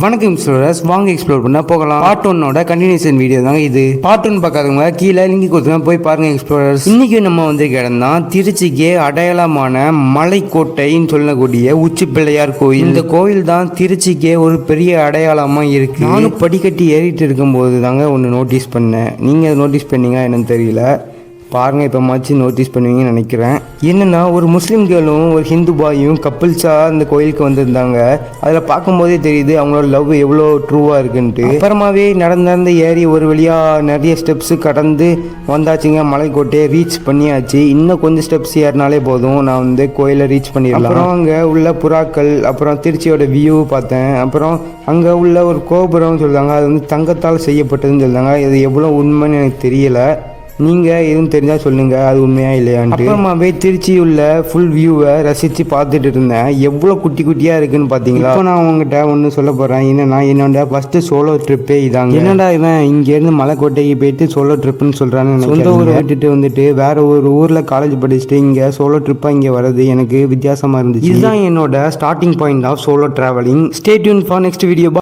வணக்கம் எக்ஸ்ப்ளோரர்ஸ், வாங்க எக்ஸ்ப்ளோர் பண்ண போகலாம். பார்ட் 1 கண்டினியூஷன் வீடியோ தாங்க இது. பார்ட் 1 பார்க்காதவங்க கீழே லிங்க் கொடுத்துருங்க, போய் பாருங்க எக்ஸ்ப்ளோரர்ஸ். இன்னைக்கு நம்ம வந்திருக்க இடம் தான் திருச்சிக்கு அடையாளமான மலைக்கோட்டைன்னு சொல்லக்கூடிய உச்சி பிள்ளையார் கோயில். இந்த கோயில் தான் திருச்சிக்கே ஒரு பெரிய அடையாளமா இருக்கு. நானும் படிக்கட்டி ஏறிட்டு இருக்கும்போது தாங்க ஒன்று நோட்டீஸ் பண்ணேன். நீங்க அதை நோட்டீஸ் பண்ணீங்களா என்னன்னு தெரியல. பாருங்கள், இப்போ மாச்சு நோட்டீஸ் பண்ணுவீங்கன்னு நினைக்கிறேன். என்னென்னா, ஒரு முஸ்லீம் கேர்ளும் ஒரு ஹிந்து பாயும் கப்பிள்ஸாக அந்த கோயிலுக்கு வந்திருந்தாங்க. அதில் பார்க்கும்போதே தெரியுது அவங்களோட லவ் எவ்வளோ ட்ரூவாக இருக்குன்ட்டு. அப்புறமாவே நடந்து ஏறி ஒரு வழியாக நிறைய ஸ்டெப்ஸு கடந்து வந்தாச்சுங்க. மலைக்கோட்டையை ரீச் பண்ணியாச்சு. இன்னும் கொஞ்சம் ஸ்டெப்ஸ் ஏறினாலே போதும், நான் வந்து கோயிலை ரீச் பண்ணிடலாம். அப்புறம் அங்கே உள்ள புறாக்கள், அப்புறம் திருச்சியோட வியூ பார்த்தேன். அப்புறம் அங்கே உள்ள ஒரு கோபுரம்னு சொல்லுவாங்க, அது வந்து தங்கத்தால் செய்யப்பட்டதுன்னு சொல்லுவாங்க. இது எவ்வளோ உண்மைன்னு எனக்கு தெரியலை. நீங்கள் எதுவும் தெரிஞ்சால் சொல்லுங்கள், அது உண்மையாக இல்லையான்ட்டு. அப்புறமாவே திருச்சி உள்ள ஃபுல் வியூவை ரசித்து பார்த்துட்டு இருந்தேன். எவ்வளோ குட்டி குட்டியாக இருக்குன்னு பார்த்தீங்களா? இப்போ நான் உங்ககிட்ட ஒன்று சொல்ல போகிறேன். என்னென்னா, என்னோட ஃபஸ்ட்டு சோலோ ட்ரிப்பே இதாங்க. என்னடா இவன் இங்கேருந்து மலைக்கோட்டைக்கு போயிட்டு சோலோ ட்ரிப்புன்னு சொல்கிறான்னு. சொந்த ஊரை விட்டுட்டு வந்துட்டு வேறு ஒரு ஊரில் காலேஜ் படிச்சுட்டு இங்கே சோலோ ட்ரிப்பாக இங்கே வர்றது எனக்கு வித்தியாசமாக இருந்துச்சு. இதுதான் என்னோட starting point of solo travelling. Stay tune for next video.